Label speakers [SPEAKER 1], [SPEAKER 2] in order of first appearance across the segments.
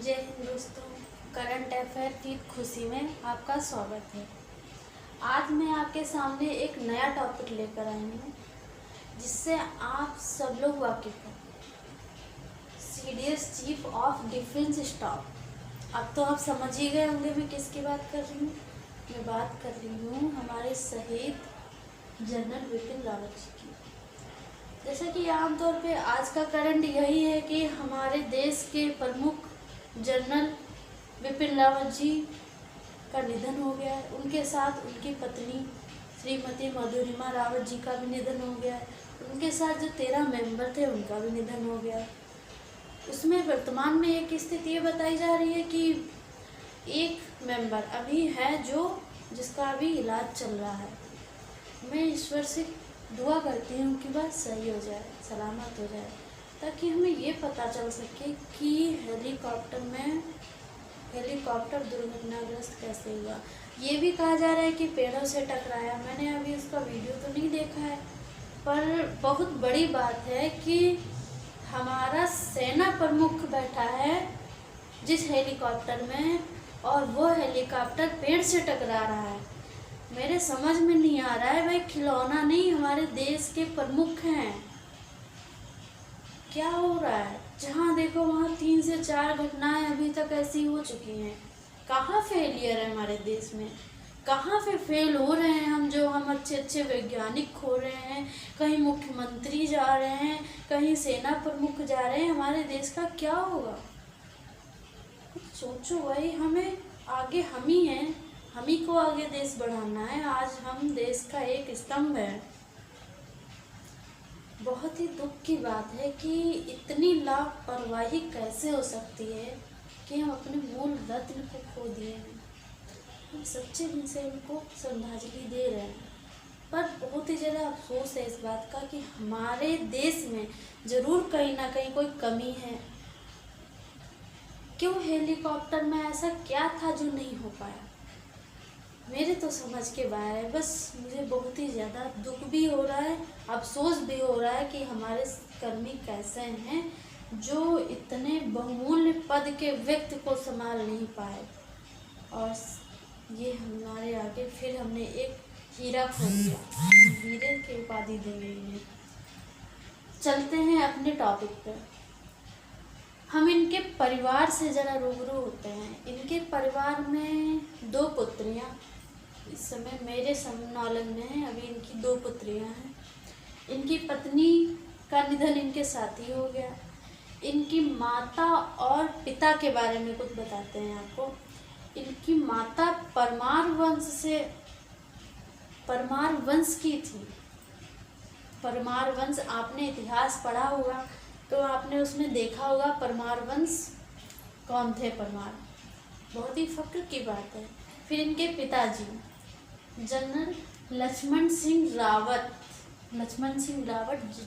[SPEAKER 1] जय हिंद दोस्तों, current affair की खुशी में आपका स्वागत है। आज मैं आपके सामने एक नया टॉपिक लेकर आई हूँ जिससे आप सब लोग वाकिफ हैं। CDS chief of defence staff. अब तो आप समझ ही गए होंगे मैं किसकी बात कर रही हूँ। मैं बात कर रही हूँ हमारे शहीद जनरल विपिन रावत जी की। जैसा कि आमतौर पे आज का करंट यही है कि हमारे देश के प्रमुख जनरल विपिन रावत जी का निधन हो गया है। उनके साथ उनकी पत्नी श्रीमती मधुरिमा रावत जी का भी निधन हो गया है। उनके साथ जो 13 मेंबर थे उनका भी निधन हो गया है। उसमें वर्तमान में एक स्थिति ये बताई जा रही है कि एक मेंबर अभी है जिसका अभी इलाज चल रहा है। मैं ईश्वर से दुआ करती हूँ कि बात सही हो जाए, सलामत हो जाए, ताकि हमें ये पता चल सके कि हेलीकॉप्टर दुर्घटनाग्रस्त कैसे हुआ। ये भी कहा जा रहा है कि पेड़ों से टकराया। मैंने अभी उसका वीडियो तो नहीं देखा है, पर बहुत बड़ी बात है कि हमारा सेना प्रमुख बैठा है जिस हेलीकॉप्टर में, और वो हेलीकॉप्टर पेड़ से टकरा रहा है। मेरे समझ में नहीं आ रहा है भाई, खिलौना नहीं, हमारे देश के प्रमुख हैं। क्या हो रहा है? जहाँ देखो वहाँ 3 से 4 घटनाएं अभी तक ऐसी हो चुकी हैं। कहाँ फेलियर है हमारे देश में? कहाँ पे फेल हो रहे हैं हम अच्छे अच्छे वैज्ञानिक खो रहे हैं, कहीं मुख्यमंत्री जा रहे हैं, कहीं सेना प्रमुख जा रहे हैं। हमारे देश का क्या होगा? कुछ सोचो भाई। हमें आगे हम ही हैं, हम ही को आगे देश बढ़ाना है। आज हम देश का एक स्तंभ है। बहुत ही दुख की बात है कि इतनी लापरवाही कैसे हो सकती है कि हम अपने मूल रत्न को खो दिए हैं। हम सच्चे दिल से उनको श्रद्धांजलि दे रहे हैं, पर बहुत ही ज़्यादा अफसोस है इस बात का कि हमारे देश में ज़रूर कहीं ना कहीं कोई कमी है। क्यों हेलीकॉप्टर में ऐसा क्या था जो नहीं हो पाया? मेरे तो समझ के बाहर है। बस मुझे बहुत ही ज़्यादा दुख भी हो रहा है, अफसोस भी हो रहा है कि हमारे कर्मी कैसे हैं जो इतने बहुमूल्य पद के व्यक्ति को संभाल नहीं पाए, और ये हमारे आगे फिर हमने एक हीरा खो दिया। हीरे की उपाधि दी गई है। चलते हैं अपने टॉपिक पर। हम इनके परिवार से ज़रा रूबरू होते हैं। इनके परिवार में 2 पुत्रियाँ इस समय मेरे नॉलेज में है। अभी इनकी 2 पुत्रियाँ हैं। इनकी पत्नी का निधन इनके साथ ही हो गया। इनकी माता और पिता के बारे में कुछ बताते हैं आपको। इनकी माता परमार वंश की थी। परमार वंश, आपने इतिहास पढ़ा होगा तो आपने उसमें देखा होगा परमार वंश कौन थे। परमार बहुत ही फक्र की बात है। फिर इनके पिताजी general Lakshman Singh Rawat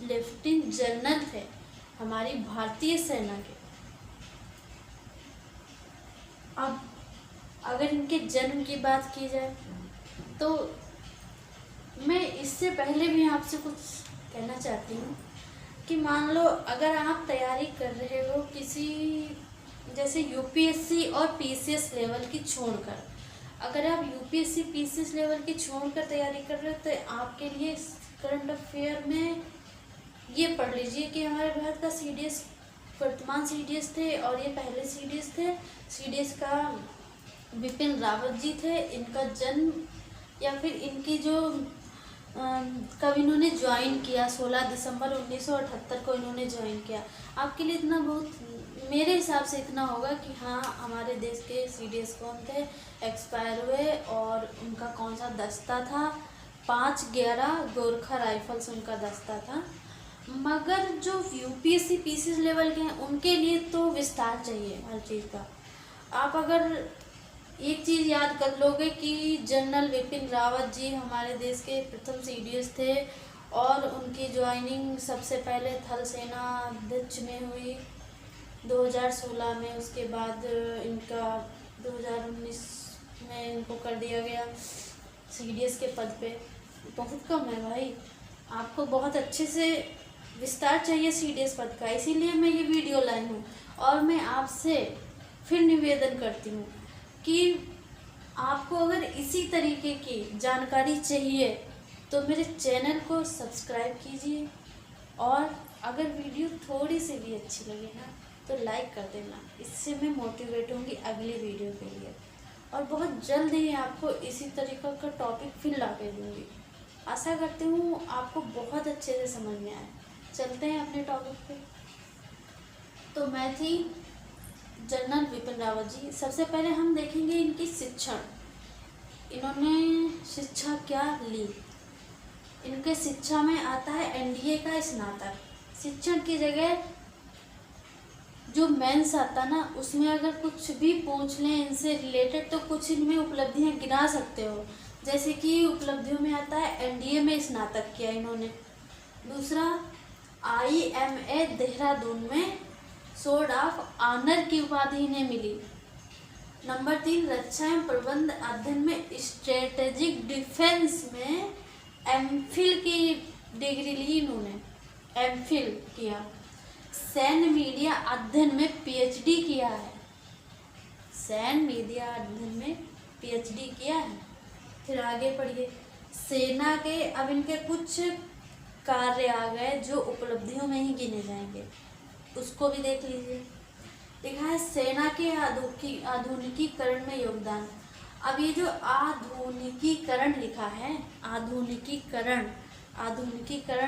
[SPEAKER 1] lieutenant general थे हमारी भारतीय सेना के। अब अगर इनके जन्म की बात की जाए तो मैं इससे पहले भी आपसे कुछ कहना चाहती हूँ कि मान लो अगर आप तैयारी कर रहे हो किसी जैसे यूपीएससी और पीसीएस लेवल की छोड़कर, अगर आप यूपीएससी पीसीएस लेवल की छोड़कर तैयारी कर रहे हो तो आपके लिए करंट अफेयर में ये पढ़ लीजिए कि हमारे भारत का सीडीएस, वर्तमान सीडीएस थे और ये पहले सीडीएस थे। सीडीएस का विपिन रावत जी थे। इनका जन्म या फिर इनकी जो कब इन्होंने ज्वाइन किया, 16 दिसंबर 1978 को इन्होंने ज्वाइन किया। आपके लिए इतना बहुत, मेरे हिसाब से इतना होगा कि हाँ, हमारे देश के सीडीएस कौन थे, एक्सपायर हुए, और उनका कौन सा दस्ता था। 511 गोरखा राइफल्स उनका दस्ता था। मगर जो यूपीएससी पीसीएस लेवल के हैं उनके लिए तो विस्तार चाहिए हर चीज़ का। आप अगर एक चीज़ याद कर लोगे कि जनरल विपिन रावत जी हमारे देश के प्रथम सीडीएस थे, और उनकी ज्वाइनिंग सबसे पहले थल सेना अध्यक्ष में हुई 2016 में। उसके बाद इनका 2019 में इनको कर दिया गया सीडीएस के पद पे। बहुत कम है भाई, आपको बहुत अच्छे से विस्तार चाहिए सीडीएस पद का, इसीलिए मैं ये वीडियो लाई हूँ। और मैं आपसे फिर निवेदन करती हूँ कि आपको अगर इसी तरीके की जानकारी चाहिए तो मेरे चैनल को सब्सक्राइब कीजिए, और अगर वीडियो थोड़ी सी भी अच्छी लगे ना तो लाइक कर देना। इससे मैं मोटिवेट होंगी अगली वीडियो के लिए, और बहुत जल्द ही आपको इसी तरीक़े का टॉपिक फिर ला के दूँगी। आशा करती हूँ आपको बहुत अच्छे से समझ में आए। चलते हैं अपने टॉपिक पे। तो मैं थी जनरल बिपिन रावत जी। सबसे पहले हम देखेंगे इनकी शिक्षण, इन्होंने शिक्षा क्या ली। इनके शिक्षा में आता है एनडीए का स्नातक। शिक्षण की जगह जो मेंस आता ना, उसमें अगर कुछ भी पूछ लें इनसे रिलेटेड तो कुछ इनमें उपलब्धियां गिना सकते हो। जैसे कि उपलब्धियों में आता है एनडीए में स्नातक किया इन्होंने। दूसरा, IMA देहरादून में स्वॉर्ड ऑफ ऑनर की उपाधि इन्हें मिली। नंबर 3, रक्षा एवं प्रबंध अध्ययन में स्ट्रेटेजिक डिफेंस में एमफिल की डिग्री ली इन्होंने, एमफिल किया। सैन्य मीडिया अध्ययन में PhD किया है, सैन्य मीडिया अध्ययन में PhD किया है। फिर आगे पढ़िए, सेना के अब इनके कुछ कार्य आ गए जो उपलब्धियों में ही गिने जाएंगे, उसको भी देख लीजिए। लिखा है सेना के आधुनिकीकरण में योगदान। अब ये जो आधुनिकीकरण लिखा है, आधुनिकीकरण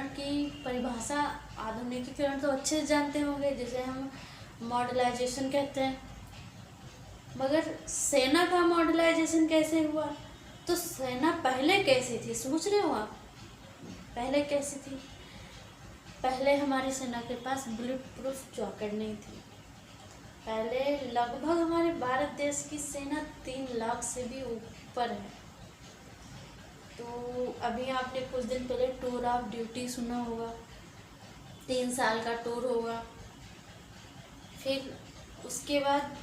[SPEAKER 1] की परिभाषा, आधुनिकीकरण तो अच्छे से जानते होंगे, जिसे हम मॉडर्नाइजेशन कहते हैं। मगर सेना का मॉडर्नाइजेशन कैसे हुआ? तो सेना पहले कैसी थी, सोच रहे हो आप? पहले कैसी थी? पहले हमारी सेना के पास बुलेट प्रूफ जैकेट नहीं थी। पहले लगभग हमारे भारत देश की सेना 3 लाख से भी ऊपर है। तो अभी आपने कुछ दिन पहले टूर ऑफ ड्यूटी सुना होगा, 3 साल का टूर होगा। फिर उसके बाद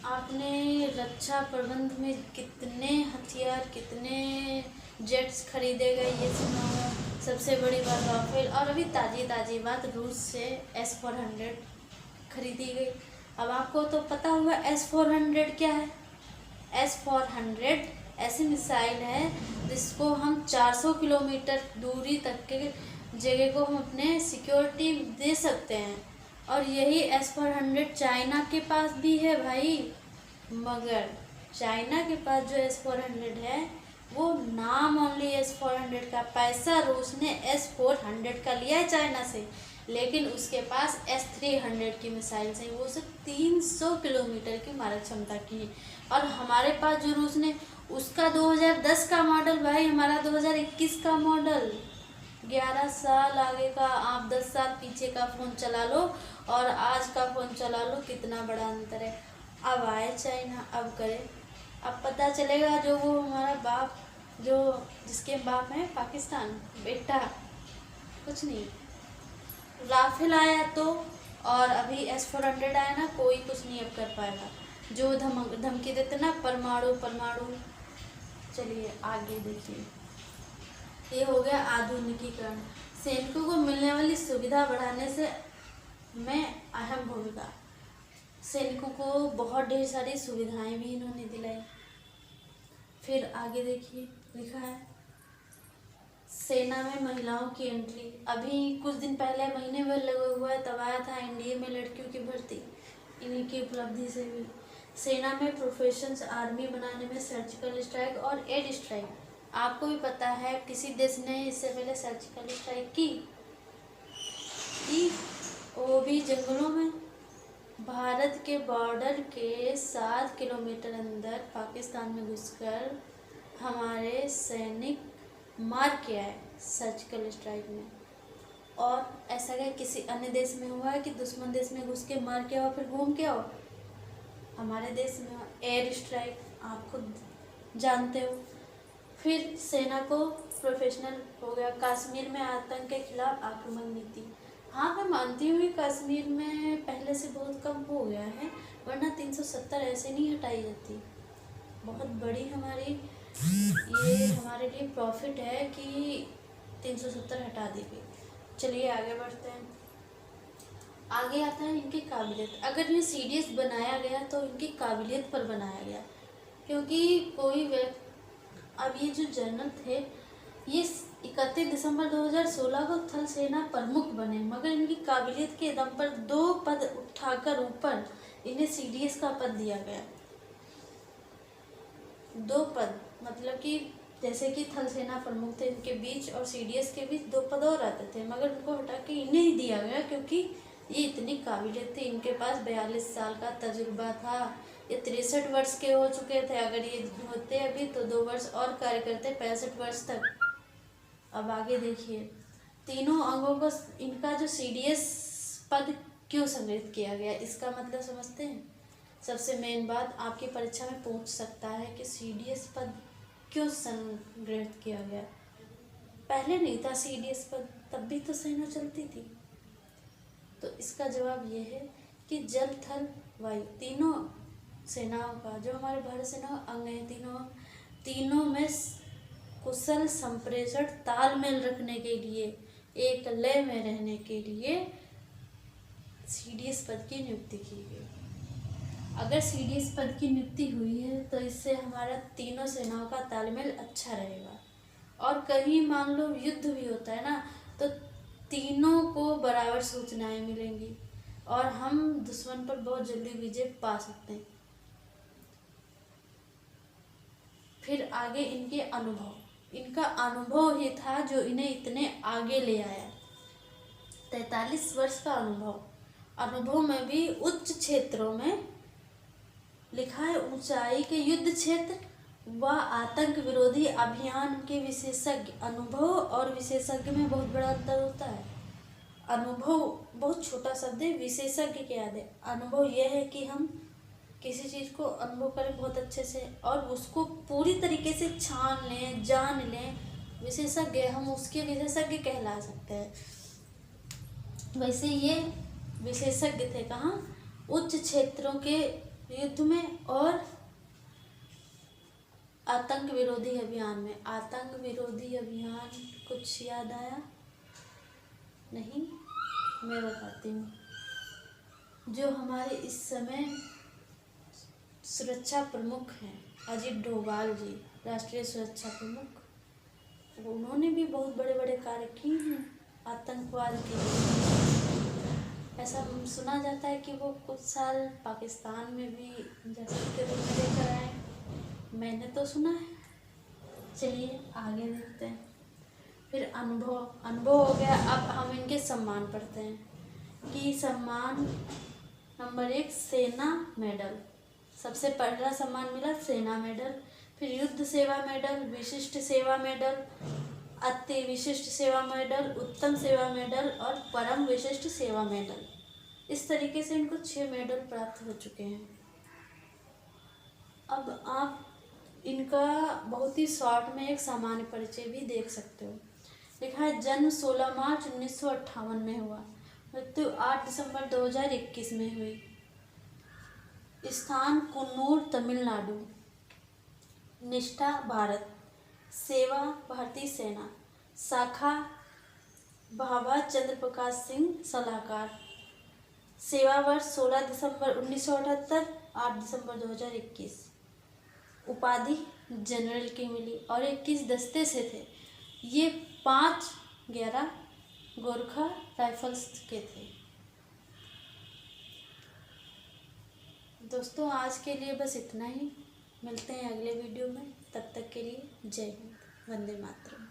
[SPEAKER 1] आपने रक्षा प्रबंध में कितने हथियार, कितने जेट्स खरीदे गए ये सुना होगा। सबसे बड़ी बात राफेल, और अभी ताज़ी बात रूस से S-400 खरीदी गई। अब आपको तो पता होगा S-400 क्या है। S-400 ऐसी मिसाइल है जिसको हम 400 किलोमीटर दूरी तक के जगह को हम अपने सिक्योरिटी दे सकते हैं, और यही S-400 चाइना के पास भी है भाई। मगर चाइना के पास जो S-400 है वो नाम ओनली S-400 का, पैसा रूस ने S-400 का लिया है चाइना से, लेकिन उसके पास S-300 की मिसाइल है, वो सिर्फ 300 किलोमीटर की मारक क्षमता की है। और हमारे पास जो रूस ने, उसका 2010 का मॉडल भाई, हमारा 2021 का मॉडल। 11 साल आगे का, आप 10 साल पीछे का फ़ोन चला लो और आज का फ़ोन चला लो, कितना बड़ा अंतर है। अब आए चाइना, अब करे, अब पता चलेगा जो वो हमारा बाप, जो जिसके बाप है पाकिस्तान, बेटा कुछ नहीं। राफेल आया तो, और अभी S-400 आया ना, कोई कुछ नहीं अब कर पाएगा। जो धमकी देते ना, परमाणु। चलिए आगे देखिए, ये हो गया आधुनिकीकरण। सैनिकों को मिलने वाली सुविधा बढ़ाने से में अहम भूमिका। सैनिकों को बहुत ढेर सारी सुविधाएं भी इन्होंने दिलाई। फिर आगे देखिए, लिखा है सेना में महिलाओं की एंट्री। अभी कुछ दिन पहले, महीने भर लगा हुआ है, तब आया था एनडीए में लड़कियों की भर्ती, इन्हीं की उपलब्धि से भी। सेना में प्रोफेशंस, आर्मी बनाने में सर्जिकल स्ट्राइक और एयर स्ट्राइक। आपको भी पता है किसी देश ने इससे पहले सर्जिकल स्ट्राइक की, वो भी जंगलों में। भारत के बॉर्डर के 7 किलोमीटर अंदर पाकिस्तान में घुसकर हमारे सैनिक मार के आए सर्जिकल स्ट्राइक में। और ऐसा क्या किसी अन्य देश में हुआ है कि दुश्मन देश में घुस के मार के आओ फिर घूम के आओ? हमारे देश में एयर स्ट्राइक, आप खुद जानते हो। फिर सेना को प्रोफेशनल हो गया। कश्मीर में आतंक के खिलाफ आक्रमण नीति। हाँ, मैं मानती हूँ कि कश्मीर में पहले से बहुत कम हो गया है, वरना 370 ऐसे नहीं हटाई जाती। बहुत बड़ी हमारी, ये हमारे लिए प्रॉफिट है कि 370 हटा दी गई। चलिए आगे बढ़ते हैं। आगे आता है इनकी काबिलियत। अगर ये सीडीएस बनाया गया तो इनकी काबिलियत पर बनाया गया, क्योंकि कोई अब ये जो जनरल थे ये 31 दिसंबर 2016 को थल सेना प्रमुख बने, मगर इनकी काबिलियत के दम पर 2 पद उठाकर ऊपर इन्हें सीडीएस का पद दिया गया। 2 पद मतलब कि जैसे कि थल सेना प्रमुख थे इनके बीच और सीडीएस के बीच 2 पद और आते थे, मगर उनको हटा के इन्हें ही दिया गया, क्योंकि ये इतनी काबिलियत थी। इनके पास 42 साल का तजुर्बा था। ये 63 वर्ष के हो चुके थे। अगर ये होते अभी तो 2 वर्ष और कार्य करते 65 वर्ष तक। अब आगे देखिए, तीनों अंगों को इनका जो सीडीएस पद क्यों संग्रहित किया गया, इसका मतलब समझते हैं। सबसे मेन बात आपकी परीक्षा में पूछ सकता है कि सीडीएस पद क्यों संग्रहित किया गया। पहले नहीं था सीडीएस पद, तब भी तो सेना चलती थी। तो इसका जवाब ये है कि जल थल वायु तीनों सेनाओं का, जो हमारे भारत सेना अंग है, तीनों में कुशल संप्रेषण तालमेल रखने के लिए, एक लय में रहने के लिए सीडीएस पद की नियुक्ति की गई। अगर सीडीएस पद की नियुक्ति हुई है तो इससे हमारा तीनों सेनाओं का तालमेल अच्छा रहेगा। और कहीं मान लो युद्ध भी होता है ना, तो तीनों को बराबर सूचनाएं मिलेंगी और हम दुश्मन पर बहुत जल्दी विजय पा सकते हैं। फिर आगे इनके अनुभव, इनका अनुभव ही था जो इन्हें इतने आगे ले आया। 43 वर्ष का अनुभव में भी उच्च क्षेत्रों में लिखा है, ऊंचाई के युद्ध क्षेत्र व आतंक विरोधी अभियान के विशेषज्ञ। अनुभव और विशेषज्ञ में बहुत बड़ा अंतर होता है। अनुभव बहुत छोटा शब्द है, विशेषज्ञ क्या है? अनुभव यह है कि हम किसी चीज़ को अनुभव करें बहुत अच्छे से और उसको पूरी तरीके से छान लें, जान लें। विशेषज्ञ, हम उसके विशेषज्ञ कहला सकते हैं। वैसे ये विशेषज्ञ थे कहाँ? उच्च क्षेत्रों के युद्ध में और आतंक विरोधी अभियान में। आतंक विरोधी अभियान कुछ याद आया? नहीं, मैं बताती हूँ। जो हमारे इस समय सुरक्षा प्रमुख हैं, अजीत डोभाल जी, राष्ट्रीय सुरक्षा प्रमुख, उन्होंने भी बहुत बड़े बड़े कार्य किए हैं आतंकवाद के लिए। ऐसा सुना जाता है कि वो कुछ साल पाकिस्तान में भी जासूस के रूप में लेकर आए, मैंने तो सुना है। चलिए आगे देखते हैं। फिर अनुभव हो गया। अब हम इनके सम्मान पढ़ते हैं कि सम्मान नंबर 1 सेना मेडल, सबसे पहला सम्मान मिला सेना मेडल। फिर युद्ध सेवा मेडल, विशिष्ट सेवा मेडल, अति विशिष्ट सेवा मेडल, उत्तम सेवा मेडल और परम विशिष्ट सेवा मेडल। इस तरीके से इनको 6 मेडल प्राप्त हो चुके हैं। अब आप इनका बहुत ही शॉर्ट में एक सामान्य परिचय भी देख सकते हो। लिखा है जन्म 16 मार्च 1958 में हुआ, मृत्यु 8 दिसंबर 2021 में हुई। स्थान कुन्नूर तमिलनाडु। निष्ठा भारत। सेवा भारतीय सेना। शाखा भाभा चंद्र प्रकाश सिंह सलाहकार। सेवा वर्ष 16 दिसंबर 1978, 8 दिसंबर 2021। उपाधि जनरल की मिली और 21 दस्ते से थे। ये 5/11 गोरखा राइफल्स के थे। दोस्तों आज के लिए बस इतना ही। मिलते हैं अगले वीडियो में, तब तक के लिए जय हिंद, वंदे मातरम।